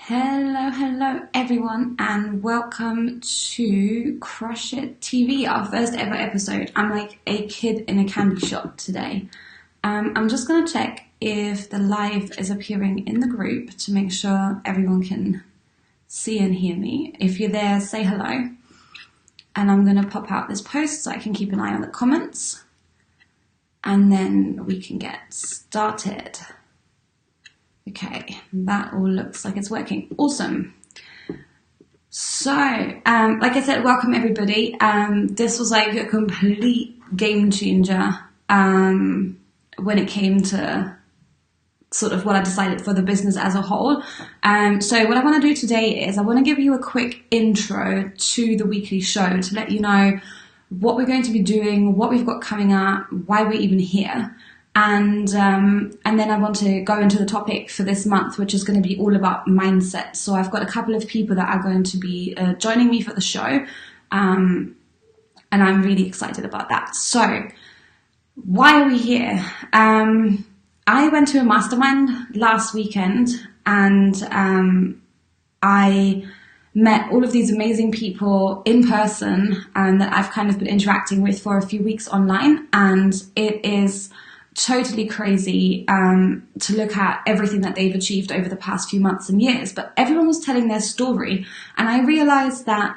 Hello everyone, and welcome to Crush It TV, our first ever episode. I'm like a kid in a candy shop today. I'm just gonna check if the live is appearing in the group to make sure everyone can see and hear me. If you're there, say hello. And I'm gonna pop out this post so I can keep an eye on the comments. And then we can get started. Okay, that all looks like it's working. Awesome. So, like I said, welcome everybody. This was like a complete game changer when it came to sort of what I decided for the business as a whole. So what I want to do today is I want to give you a quick intro to the weekly show to let you know what we're going to be doing, what we've got coming up, why we're even here. And then I want to go into the topic for this month, which is going to be all about mindset. So I've got a couple of people that are going to be joining me for the show, and I'm really excited about that. So why are we here? I went to a mastermind last weekend, and I met all of these amazing people in person and that I've kind of been interacting with for a few weeks online, and it is totally crazy to look at everything that they've achieved over the past few months and years. But everyone was telling their story, and I realized that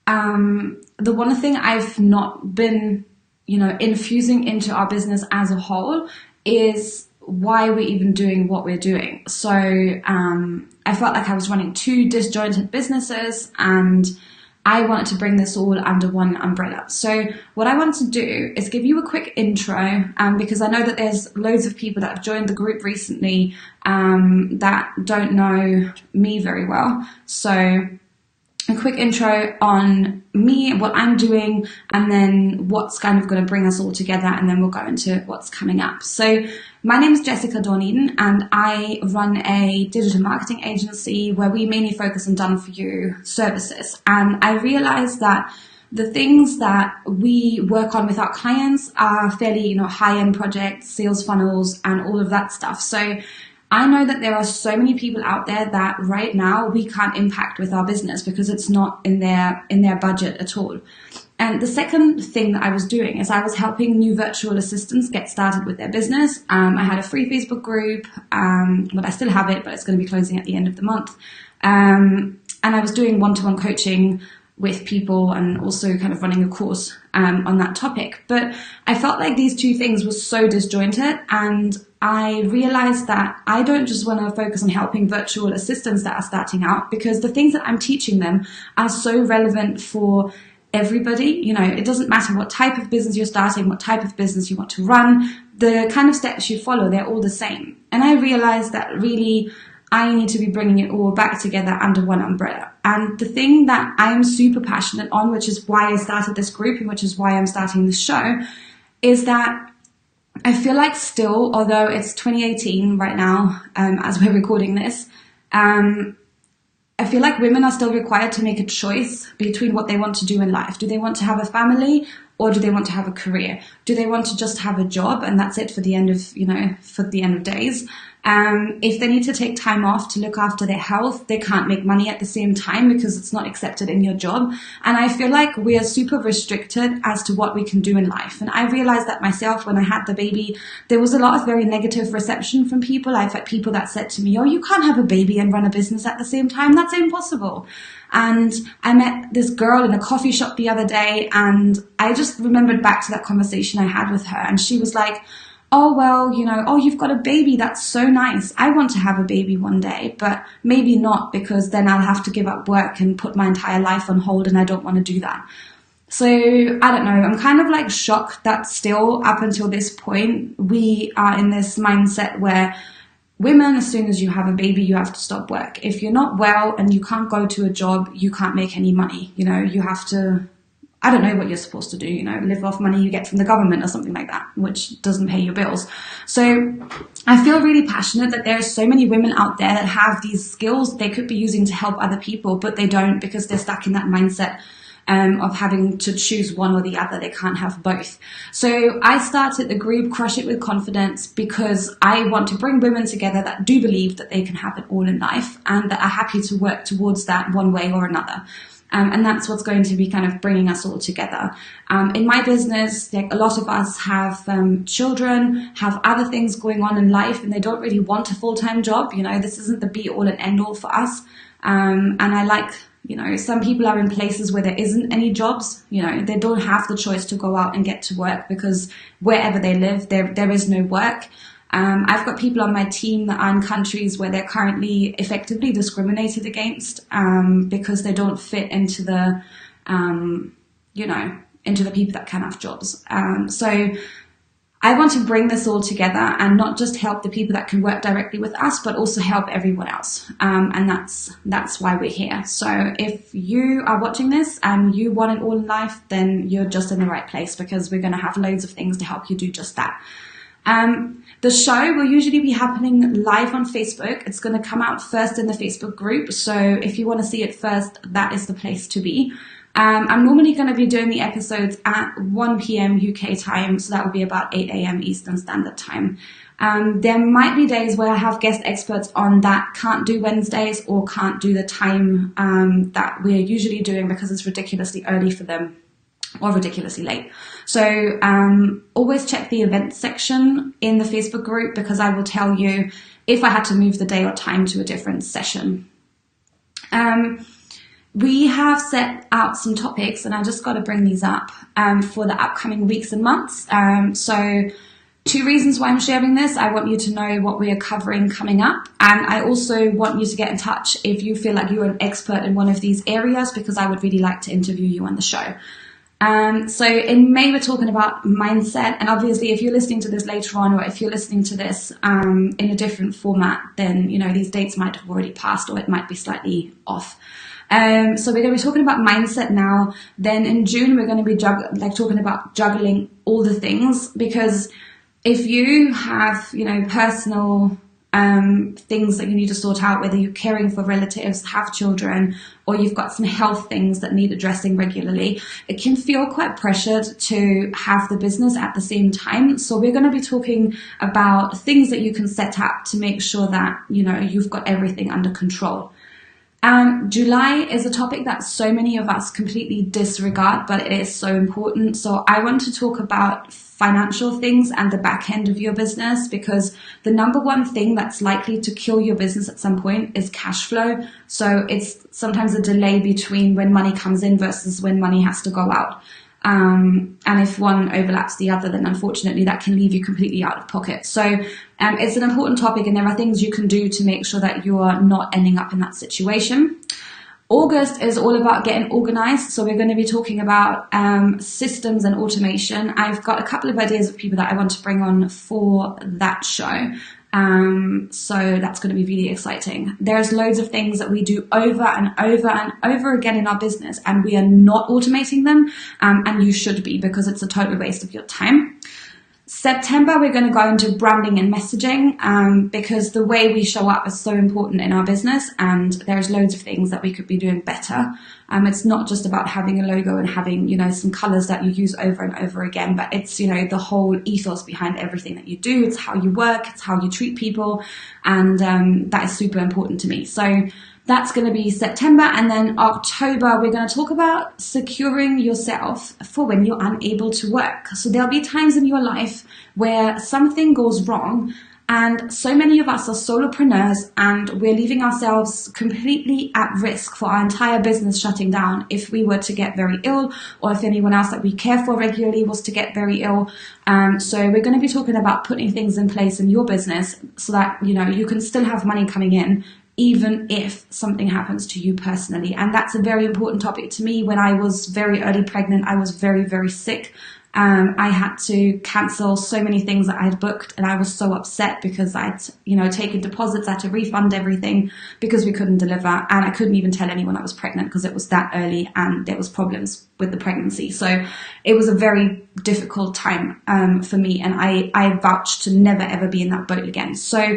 the one thing I've not been, infusing into our business as a whole is why we're even doing what we're doing. So I felt like I was running two disjointed businesses, and I wanted to bring this all under one umbrella. So what I want to do is give you a quick intro, because I know that there's loads of people that have joined the group recently that don't know me very well. So a quick intro on me, what I'm doing, and then what's kind of going to bring us all together, and then we'll go into what's coming up. So my name is Jessica Dawn-Eden, and I run a digital marketing agency where we mainly focus on done-for-you services. And I realized that the things that we work on with our clients are fairly, high-end projects, sales funnels, and all of that stuff. So I know that there are so many people out there that right now we can't impact with our business because it's not in their budget at all. And the second thing that I was doing is I was helping new virtual assistants get started with their business. I had a free Facebook group, but I still have it, but it's going to be closing at the end of the month. And I was doing one-to-one coaching with people and also kind of running a course on that topic. But I felt like these two things were so disjointed, and I realized that I don't just want to focus on helping virtual assistants that are starting out, because the things that I'm teaching them are so relevant for everybody. It doesn't matter what type of business you're starting, what type of business you want to run, the kind of steps you follow, they're all the same. And I realized that really I need to be bringing it all back together under one umbrella. And the thing that I'm super passionate on, which is why I started this group and which is why I'm starting this show, is that I feel like still, although it's 2018 right now, as we're recording this, I feel like women are still required to make a choice between what they want to do in life. Do they want to have a family, or do they want to have a career? Do they want to just have a job and that's it for the end of days? If they need to take time off to look after their health, they can't make money at the same time because it's not accepted in your job. And I feel like we are super restricted as to what we can do in life. And I realized that myself when I had the baby, there was a lot of very negative reception from people. I've had people that said to me, "Oh, you can't have a baby and run a business at the same time. That's impossible." And I met this girl in a coffee shop the other day, and I just remembered back to that conversation I had with her. And she was like, "Oh, well, oh, you've got a baby. That's so nice. I want to have a baby one day, but maybe not, because then I'll have to give up work and put my entire life on hold, and I don't want to do that." So I don't know. I'm kind of like shocked that still up until this point, we are in this mindset where women, as soon as you have a baby, you have to stop work. If you're not well and you can't go to a job, you can't make any money. You have to, I don't know what you're supposed to do, live off money you get from the government or something like that, which doesn't pay your bills. So I feel really passionate that there are so many women out there that have these skills they could be using to help other people, but they don't, because they're stuck in that mindset of having to choose one or the other. They can't have both. So I started the group Crush It with Confidence because I want to bring women together that do believe that they can have it all in life and that are happy to work towards that one way or another. And that's what's going to be kind of bringing us all together. In my business, like a lot of us have children, have other things going on in life, and they don't really want a full-time job. You know, this isn't the be-all and end-all for us. And I like, you know, some people are in places where there isn't any jobs. You know, they don't have the choice to go out and get to work because wherever they live, there is no work. I've got people on my team that are in countries where they're currently effectively discriminated against because they don't fit into the, into the people that can have jobs. So I want to bring this all together and not just help the people that can work directly with us, but also help everyone else. And that's why we're here. So if you are watching this and you want it all in life, then you're just in the right place because we're going to have loads of things to help you do just that. The show will usually be happening live on Facebook. It's going to come out first in the Facebook group. So if you want to see it first, that is the place to be. I'm normally going to be doing the episodes at 1 p.m. UK time. So that will be about 8 a.m. Eastern Standard Time. There might be days where I have guest experts on that can't do Wednesdays or can't do the time that we're usually doing because it's ridiculously early for them. Or ridiculously late. So always check the events section in the Facebook group because I will tell you if I had to move the day or time to a different session. We have set out some topics and I just got to bring these up for the upcoming weeks and months. So 2 reasons why I'm sharing this. I want you to know what we are covering coming up. And I also want you to get in touch if you feel like you're an expert in one of these areas because I would really like to interview you on the show. So in May, we're talking about mindset. And obviously, if you're listening to this later on, or if you're listening to this in a different format, then, you know, these dates might have already passed or it might be slightly off. So we're going to be talking about mindset now. Then in June, we're going to be talking about juggling all the things, because if you have, you know, personal things that you need to sort out, whether you're caring for relatives, have children, or you've got some health things that need addressing regularly, it can feel quite pressured to have the business at the same time. So we're going to be talking about things that you can set up to make sure that, you know, you've got everything under control. July is a topic that so many of us completely disregard, but it is so important. So I want to talk about financial things and the back end of your business, because the number one thing that's likely to kill your business at some point is cash flow. So it's sometimes a delay between when money comes in versus when money has to go out. And if one overlaps the other, then unfortunately that can leave you completely out of pocket. So it's an important topic, and there are things you can do to make sure that you are not ending up in that situation. August is all about getting organized. So we're going to be talking about systems and automation. I've got a couple of ideas of people that I want to bring on for that show. So that's going to be really exciting. There's loads of things that we do over and over and over again in our business, and we are not automating them. And you should be, because it's a total waste of your time. September, we're going to go into branding and messaging, because the way we show up is so important in our business, and there's loads of things that we could be doing better. It's not just about having a logo and having, you know, some colors that you use over and over again, but it's, you know, the whole ethos behind everything that you do. It's how you work, it's how you treat people, and that is super important to me. So that's going to be September. And then October, we're going to talk about securing yourself for when you're unable to work. So there'll be times in your life where something goes wrong, and so many of us are solopreneurs, and we're leaving ourselves completely at risk for our entire business shutting down if we were to get very ill, or if anyone else that we care for regularly was to get very ill. So we're going to be talking about putting things in place in your business so that, you know, you can still have money coming in, even if something happens to you personally. And that's a very important topic to me. When I was very early pregnant, I was very, very sick. I had to cancel so many things that I had booked, and I was so upset because I'd, you know, taken deposits, I had to refund everything because we couldn't deliver, and I couldn't even tell anyone I was pregnant because it was that early and there was problems with the pregnancy. So it was a very difficult time for me, and I vouched to never ever be in that boat again. So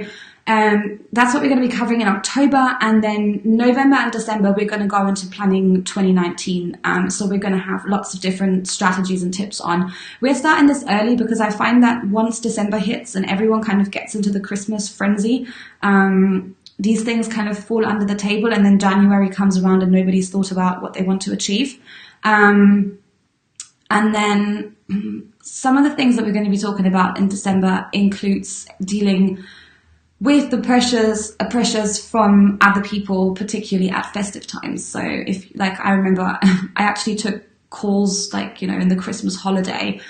That's what we're going to be covering in October, and then November and December we're going to go into planning 2019. So we're going to have lots of different strategies and tips on. We're starting this early because I find that once December hits and everyone kind of gets into the Christmas frenzy, these things kind of fall under the table, and then January comes around and nobody's thought about what they want to achieve. And then some of the things that we're going to be talking about in December includes dealing with the pressures from other people, particularly at festive times. So if, like, I remember I actually took calls, like, in the Christmas holiday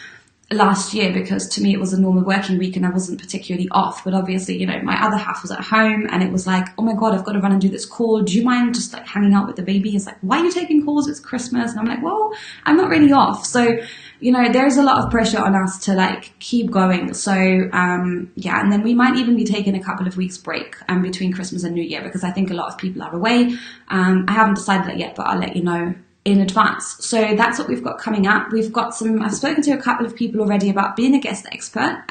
last year, because to me it was a normal working week and I wasn't particularly off, but obviously, my other half was at home, and it was like, oh my God, I've got to run and do this call. Do you mind just like hanging out with the baby? He's like, why are you taking calls? It's Christmas. And I'm like, well, I'm not really off. So, there's a lot of pressure on us to like keep going. So, yeah, and then we might even be taking a couple of weeks break between Christmas and New Year, because I think a lot of people are away. I haven't decided that yet, but I'll let you know in advance. So that's what we've got coming up. I've spoken to a couple of people already about being a guest expert.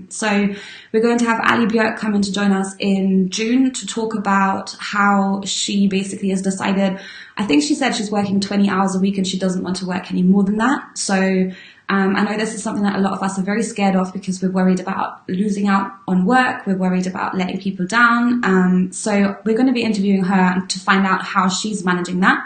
So we're going to have Ali Björk come in to join us in June to talk about how she basically has decided, I think she said she's working 20 hours a week and she doesn't want to work any more than that. So I know this is something that a lot of us are very scared of, because we're worried about losing out on work. We're worried about letting people down. So we're going to be interviewing her to find out how she's managing that.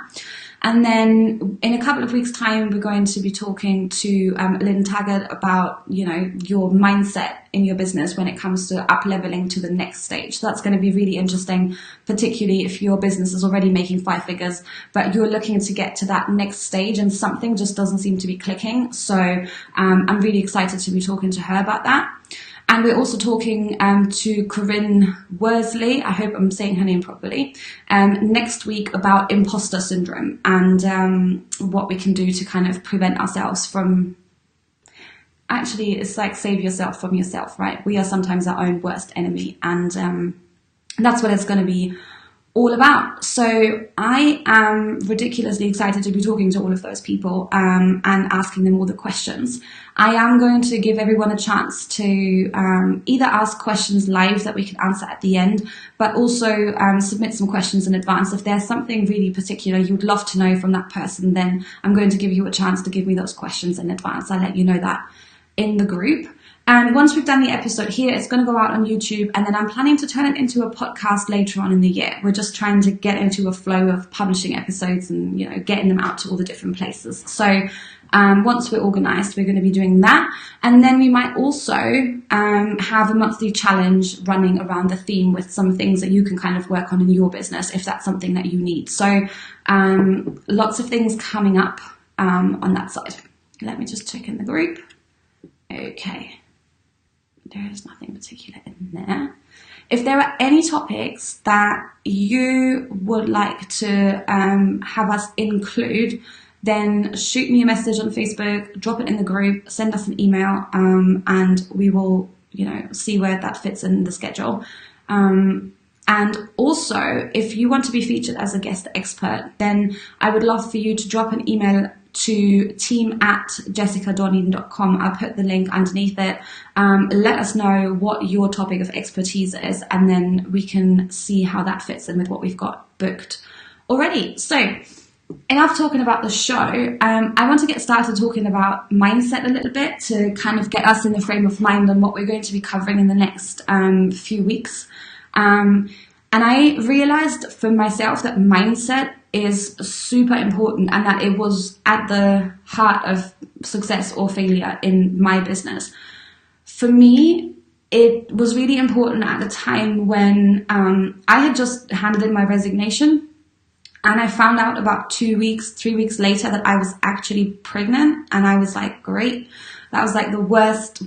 And then in a couple of weeks' time, we're going to be talking to Lynn Taggart about, your mindset in your business when it comes to up-leveling to the next stage. So that's going to be really interesting, particularly if your business is already making 5 figures, but you're looking to get to that next stage and something just doesn't seem to be clicking. So I'm really excited to be talking to her about that. And we're also talking to Corinne Worsley, I hope I'm saying her name properly, next week about imposter syndrome and what we can do to kind of prevent ourselves from, actually, it's like save yourself from yourself, right? We are sometimes our own worst enemy, and that's what it's going to be all about. So I am ridiculously excited to be talking to all of those people and asking them all the questions. I am going to give everyone a chance to either ask questions live that we can answer at the end, but also submit some questions in advance. If there's something really particular you'd love to know from that person, then I'm going to give you a chance to give me those questions in advance. I'll let you know that in the group. And once we've done the episode here, it's going to go out on YouTube, and then I'm planning to turn it into a podcast later on in the year. We're just trying to get into a flow of publishing episodes and, getting them out to all the different places. So once we're organized, we're going to be doing that. And then we might also have a monthly challenge running around the theme with some things that you can kind of work on in your business if that's something that you need. So lots of things coming up on that side. Let me just check in the group. Okay. There is nothing particular in there. If there are any topics that you would like to have us include, then shoot me a message on Facebook, drop it in the group, send us an email, and we will, see where that fits in the schedule. And also, if you want to be featured as a guest expert, then I would love for you to drop an email to team@jessicadorneden.com. I'll put the link underneath it. Let us know what your topic of expertise is, and then we can see how that fits in with what we've got booked already. So enough talking about the show. I want to get started talking about mindset a little bit to kind of get us in the frame of mind on what we're going to be covering in the next few weeks. And I realized for myself that mindset is super important, and that it was at the heart of success or failure in my business. For me, it was really important at the time when I had just handed in my resignation, and I found out about 2 weeks, 3 weeks later that I was actually pregnant, and I was like, great. That was like the worst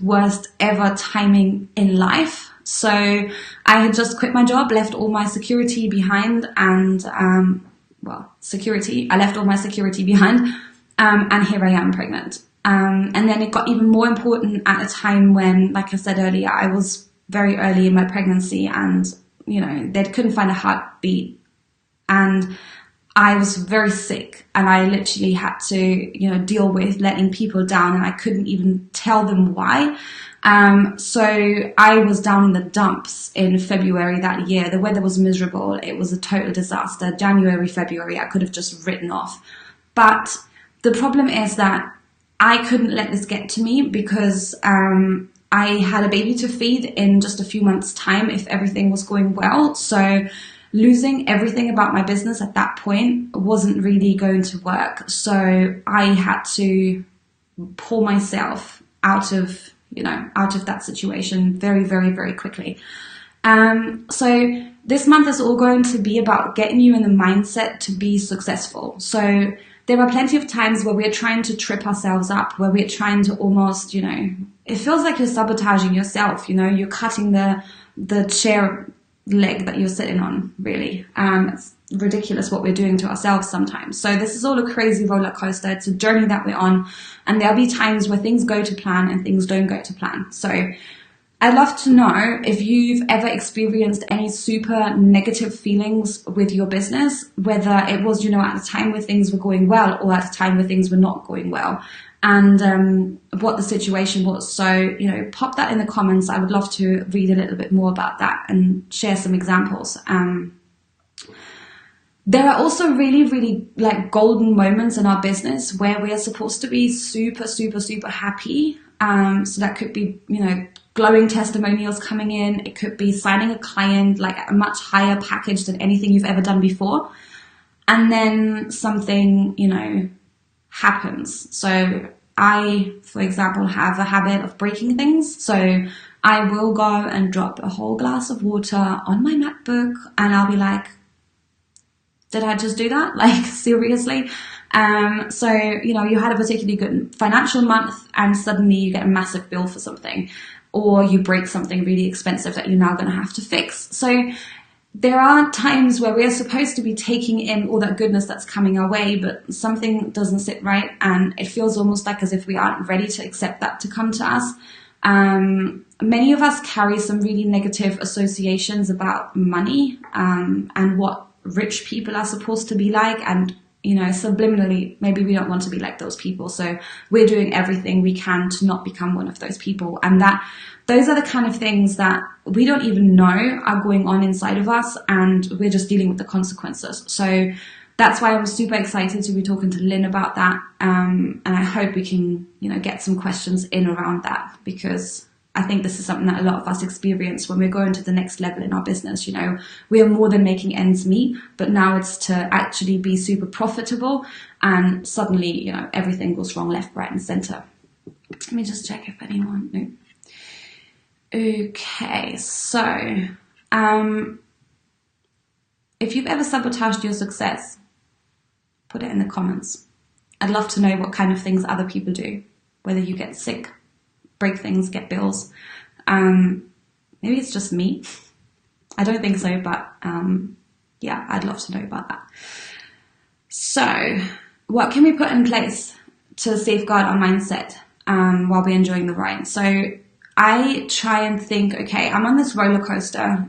ever timing in life. So I had just quit my job, left all my security behind, and I left all my security behind, and here I am pregnant. And then it got even more important at a time when, like I said earlier, I was very early in my pregnancy, and, they couldn't find a heartbeat. And I was very sick, and I literally had to, deal with letting people down, and I couldn't even tell them why. So I was down in the dumps in February that year. The weather was miserable. It was a total disaster. January, February, I could have just written off. But the problem is that I couldn't let this get to me because I had a baby to feed in just a few months' time if everything was going well. So losing everything about my business at that point wasn't really going to work. So I had to pull myself out of that situation very, very, very quickly. So this month is all going to be about getting you in the mindset to be successful. So there are plenty of times where we're trying to trip ourselves up, where we're trying to almost, it feels like you're sabotaging yourself, you're cutting the chair leg that you're sitting on, really. It's ridiculous what we're doing to ourselves sometimes. So this is all a crazy roller coaster. It's a journey that we're on, and there'll be times where things go to plan and things don't go to plan. So I'd love to know if you've ever experienced any super negative feelings with your business, whether it was, at a time where things were going well or at a time where things were not going well, and what the situation was. So, pop that in the comments. I would love to read a little bit more about that and share some examples. There are also really, really like golden moments in our business where we are supposed to be super, super, super happy. So that could be, glowing testimonials coming in. It could be signing a client, like a much higher package than anything you've ever done before. And then something, happens. So I, for example, have a habit of breaking things. So I will go and drop a whole glass of water on my MacBook, and I'll be like, did I just do that? Like, seriously? So, you had a particularly good financial month and suddenly you get a massive bill for something, or you break something really expensive that you're now going to have to fix. So there are times where we're supposed to be taking in all that goodness that's coming our way, but something doesn't sit right, and it feels almost like as if we aren't ready to accept that to come to us. Many of us carry some really negative associations about money, and what rich people are supposed to be like, and subliminally, maybe we don't want to be like those people. So we're doing everything we can to not become one of those people. And those are the kind of things that we don't even know are going on inside of us, and we're just dealing with the consequences. So that's why I'm super excited to be talking to Lynn about that. And I hope we can, get some questions in around that, because I think this is something that a lot of us experience when we're going to the next level in our business. We are more than making ends meet, but now it's to actually be super profitable, and suddenly, everything goes wrong left, right, and center. Let me just check if anyone, no. Okay, so, if you've ever sabotaged your success, put it in the comments. I'd love to know what kind of things other people do, whether you get sick, break things, get bills. Maybe it's just me. I don't think so, but yeah, I'd love to know about that. So what can we put in place to safeguard our mindset while we're enjoying the ride? So I try and think, okay, I'm on this roller coaster,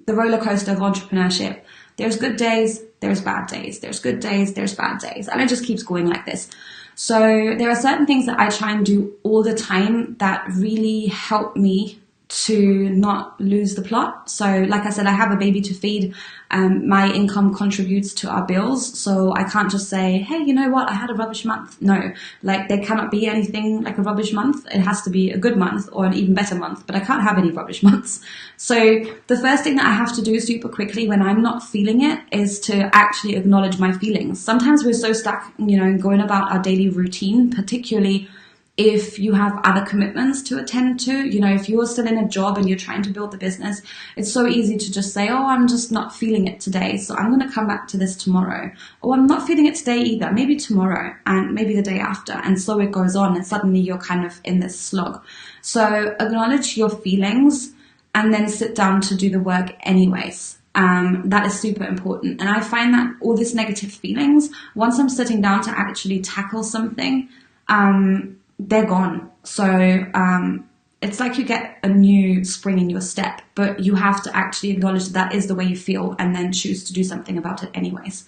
the roller coaster of entrepreneurship. There's good days, there's bad days. There's good days, there's bad days. And it just keeps going like this. So there are certain things that I try and do all the time that really help me to not lose the plot. So like I said, I have a baby to feed. My income contributes to our bills. So I can't just say, hey, you know what? I had a rubbish month. No, like there cannot be anything like a rubbish month. It has to be a good month or an even better month, but I can't have any rubbish months. So the first thing that I have to do super quickly when I'm not feeling it is to actually acknowledge my feelings. Sometimes we're so stuck, going about our daily routine, particularly if you have other commitments to attend to. If you're still in a job and you're trying to build the business, it's so easy to just say, oh, I'm just not feeling it today, so I'm going to come back to this tomorrow. Or I'm not feeling it today either, maybe tomorrow, and maybe the day after. And so it goes on, and suddenly you're kind of in this slog. So acknowledge your feelings and then sit down to do the work anyways. That is super important. And I find that all these negative feelings, once I'm sitting down to actually tackle something, they're gone. So it's like you get a new spring in your step, but you have to actually acknowledge that is the way you feel and then choose to do something about it anyways.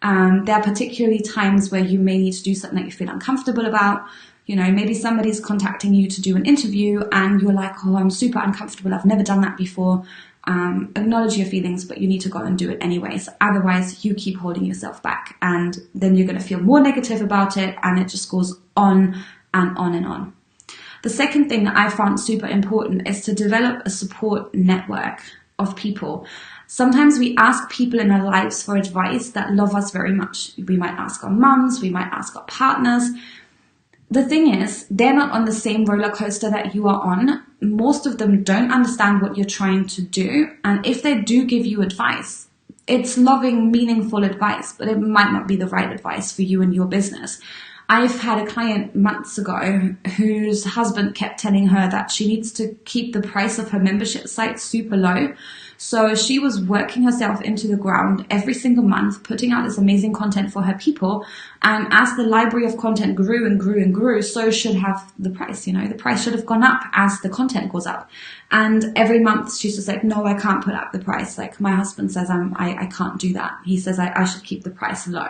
There are particularly times where you may need to do something that you feel uncomfortable about. You know, maybe somebody's contacting you to do an interview and you're like, oh, I'm super uncomfortable. I've never done that before. Acknowledge your feelings, but you need to go and do it anyways. Otherwise, you keep holding yourself back and then you're going to feel more negative about it, and it just goes on and on and on. The second thing that I found super important is to develop a support network of people. Sometimes we ask people in our lives for advice that love us very much. We might ask our mums, we might ask our partners. The thing is, they're not on the same roller coaster that you are on. Most of them don't understand what you're trying to do. And if they do give you advice, it's loving, meaningful advice, but it might not be the right advice for you and your business. I've had a client months ago whose husband kept telling her that she needs to keep the price of her membership site super low. So she was working herself into the ground every single month, putting out this amazing content for her people. And as the library of content grew and grew and grew, so should have the price. You know, the price should have gone up as the content goes up. And every month she's just like, no, I can't put up the price. Like, my husband says I can't do that. He says I should keep the price low.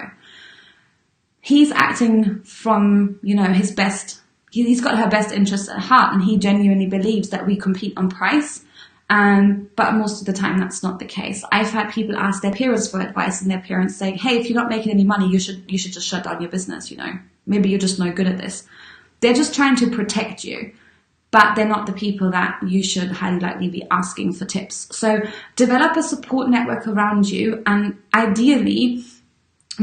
He's acting from, you know, his best. He's got her best interests at heart, and he genuinely believes that we compete on price. But most of the time that's not the case. I've had people ask their parents for advice, and their parents say, hey, if you're not making any money, you should just shut down your business. You know, maybe you're just no good at this. They're just trying to protect you, but they're not the people that you should highly likely be asking for tips. So develop a support network around you, and ideally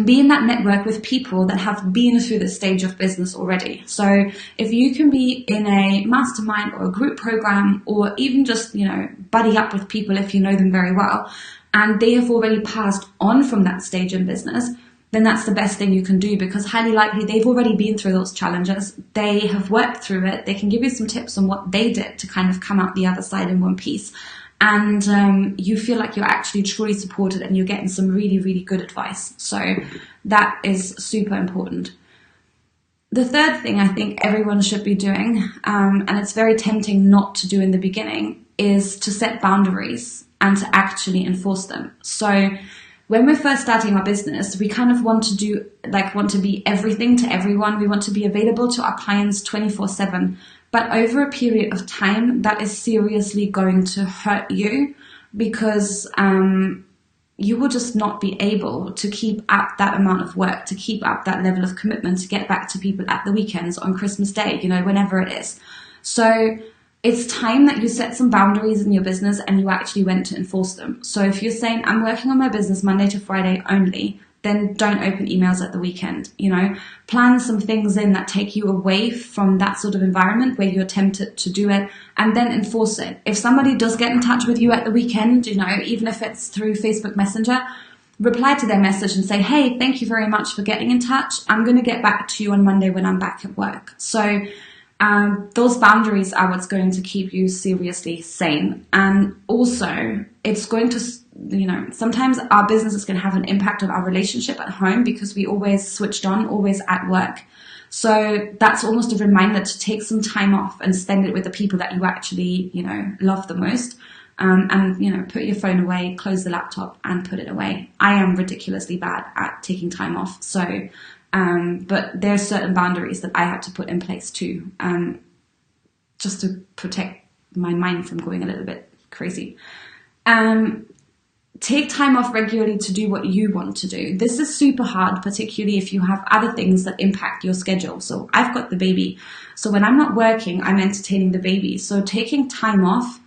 be in that network with people that have been through the stage of business already. So if you can be in a mastermind or a group program, or even just, you know, buddy up with people if you know them very well, and they have already passed on from that stage in business, then that's the best thing you can do, because highly likely they've already been through those challenges. They have worked through it. They can give you some tips on what they did to kind of come out the other side in one piece. And you feel like you're actually truly supported and you're getting some really, really good advice. So that is super important. The third thing I think everyone should be doing, and it's very tempting not to do in the beginning, is to set boundaries and to actually enforce them. So when we're first starting our business, we kind of want to be everything to everyone. We want to be available to our clients 24/7. But over a period of time, that is seriously going to hurt you, because you will just not be able to keep up that amount of work, to keep up that level of commitment, to get back to people at the weekends, on Christmas Day, you know, whenever it is. So it's time that you set some boundaries in your business and you actually went to enforce them. So if you're saying, I'm working on my business Monday to Friday only, then don't open emails at the weekend. You know, plan some things in that take you away from that sort of environment where you're tempted to do it, and then enforce it. If somebody does get in touch with you at the weekend, you know, even if it's through Facebook Messenger, reply to their message and say, hey, thank you very much for getting in touch. I'm going to get back to you on Monday when I'm back at work. So those boundaries are what's going to keep you seriously sane. And also, it's going to, you know, sometimes our business is going to have an impact on our relationship at home because we always switched on, always at work. So that's almost a reminder to take some time off and spend it with the people that you actually, you know, love the most. And, you know, put your phone away, close the laptop and put it away. I am ridiculously bad at taking time off. So, but there's certain boundaries that I had to put in place too, just to protect my mind from going a little bit crazy. Take time off regularly to do what you want to do. This is super hard, particularly if you have other things that impact your schedule. So I've got the baby. So when I'm not working, I'm entertaining the baby. So taking time off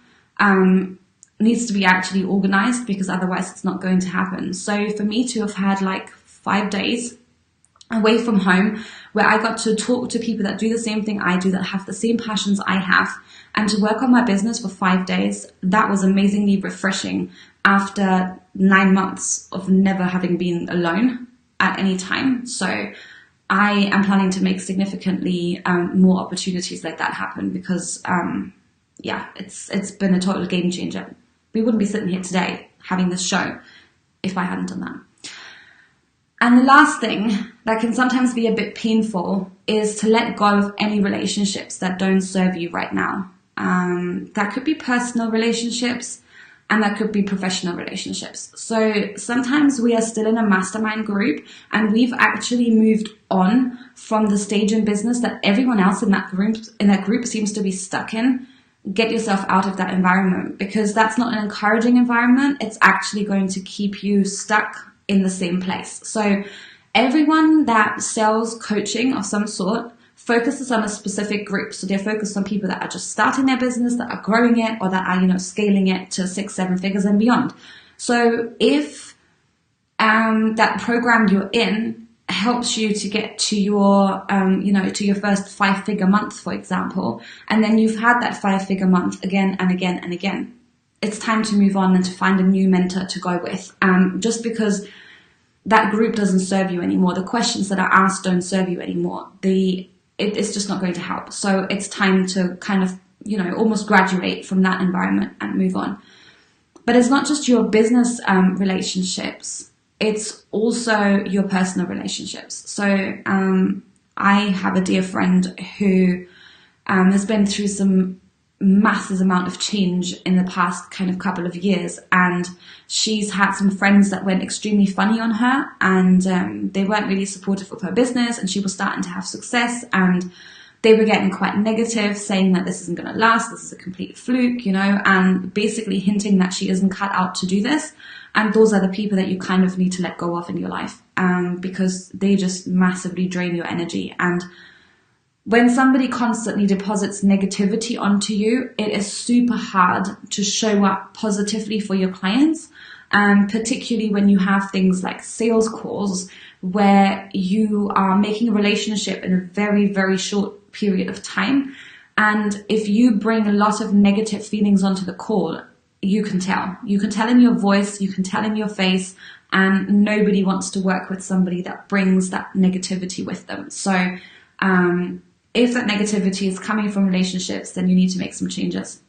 needs to be actually organized, because otherwise it's not going to happen. So for me to have had like 5 days away from home where I got to talk to people that do the same thing I do, that have the same passions I have, and to work on my business for 5 days, that was amazingly refreshing after 9 months of never having been alone at any time. So I am planning to make significantly more opportunities like that happen, because it's been a total game changer. We wouldn't be sitting here today having this show if I hadn't done that. And the last thing that can sometimes be a bit painful is to let go of any relationships that don't serve you right now. That could be personal relationships. and that could be professional relationships. So sometimes we are still in a mastermind group and we've actually moved on from the stage in business that everyone else in that group seems to be stuck in. Get yourself out of that environment, because that's not an encouraging environment. It's actually going to keep you stuck in the same place. So everyone that sells coaching of some sort focuses on a specific group. So they're focused on people that are just starting their business, that are growing it, or that are, scaling it to 6-7 figures and beyond. So if that program you're in helps you to get to your, to your first 5-figure month, for example, and then you've had that 5-figure month again and again and again, it's time to move on and to find a new mentor to go with. Just because that group doesn't serve you anymore, the questions that are asked don't serve you anymore, it's just not going to help. So it's time to kind of, almost graduate from that environment and move on. But it's not just your business relationships, it's also your personal relationships. So I have a dear friend who has been through some massive amount of change in the past kind of couple of years, and she's had some friends that went extremely funny on her, and they weren't really supportive of her business, and she was starting to have success, and they were getting quite negative, saying that this isn't going to last, this is a complete fluke, and basically hinting that she isn't cut out to do this. And those are the people that you kind of need to let go of in your life, because they just massively drain your energy. And when somebody constantly deposits negativity onto you, it is super hard to show up positively for your clients, particularly when you have things like sales calls where you are making a relationship in a very, very short period of time. And if you bring a lot of negative feelings onto the call, you can tell. You can tell in your voice, you can tell in your face, and nobody wants to work with somebody that brings that negativity with them. So, if that negativity is coming from relationships, then you need to make some changes.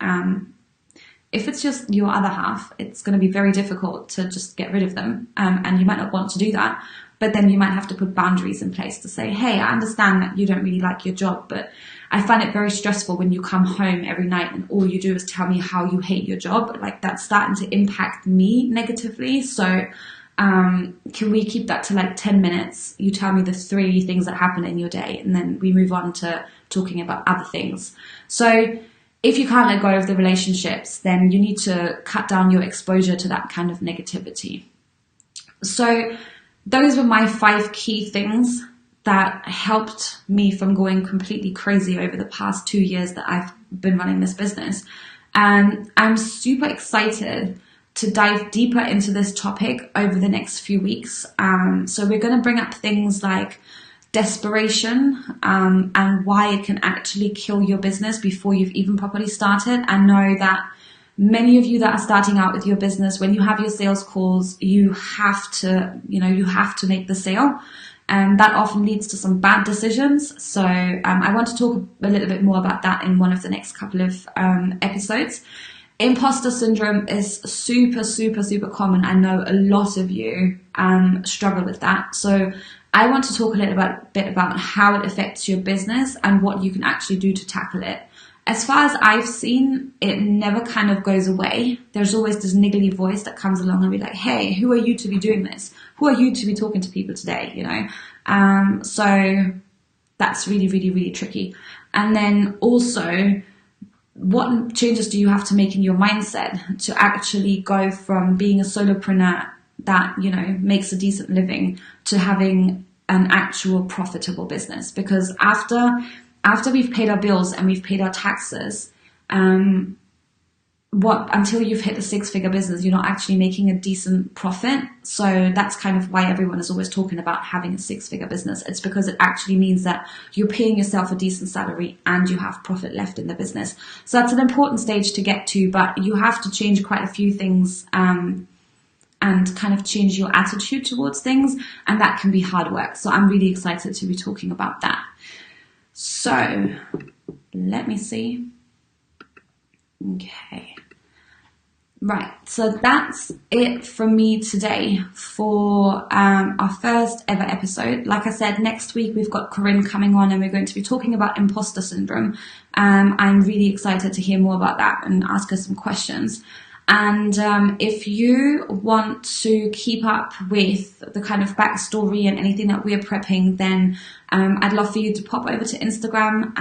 If it's just your other half, it's going to be very difficult to just get rid of them. And you might not want to do that, but then you might have to put boundaries in place to say, hey, I understand that you don't really like your job, but I find it very stressful when you come home every night and all you do is tell me how you hate your job. Like, that's starting to impact me negatively. So can we keep that to like 10 minutes? You tell me the 3 things that happen in your day, and then we move on to talking about other things. So if you can't let go of the relationships, then you need to cut down your exposure to that kind of negativity. So those were my 5 key things that helped me from going completely crazy over the past 2 years that I've been running this business. And I'm super excited to dive deeper into this topic over the next few weeks. So we're going to bring up things like desperation and why it can actually kill your business before you've even properly started. I know that many of you that are starting out with your business, when you have your sales calls, you have to make the sale. And that often leads to some bad decisions. So I want to talk a little bit more about that in one of the next couple of episodes. Imposter syndrome is super, super, super common. I know a lot of you struggle with that. So I want to talk a little bit about how it affects your business and what you can actually do to tackle it. As far as I've seen, it never kind of goes away. There's always this niggly voice that comes along and be like, hey, who are you to be doing this? Who are you to be talking to people today? So that's really, really, really tricky. And then also, what changes do you have to make in your mindset to actually go from being a solopreneur that, makes a decent living to having an actual profitable business? Because after we've paid our bills and we've paid our taxes, until you've hit a 6-figure business, you're not actually making a decent profit. So that's kind of why everyone is always talking about having a 6-figure business. It's because it actually means that you're paying yourself a decent salary and you have profit left in the business. So that's an important stage to get to, but you have to change quite a few things and kind of change your attitude towards things. And that can be hard work. So I'm really excited to be talking about that. So let me see. Okay. Right. So that's it from me today for our first ever episode. Like I said, next week we've got Corinne coming on and we're going to be talking about imposter syndrome. I'm really excited to hear more about that and ask her some questions. And if you want to keep up with the kind of backstory and anything that we're prepping, then I'd love for you to pop over to Instagram,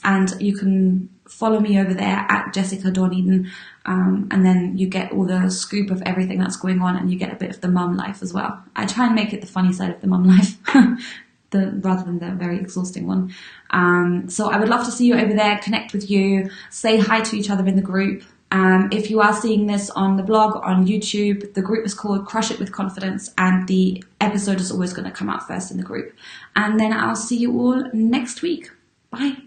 and you can follow me over there at Jessica Dawn Eden, and then you get all the scoop of everything that's going on, and you get a bit of the mum life as well. I try and make it the funny side of the mum life rather than the very exhausting one. So I would love to see you over there, connect with you, say hi to each other in the group. If you are seeing this on the blog or on YouTube, the group is called Crush It With Confidence, and the episode is always going to come out first in the group. And then I'll see you all next week. Bye.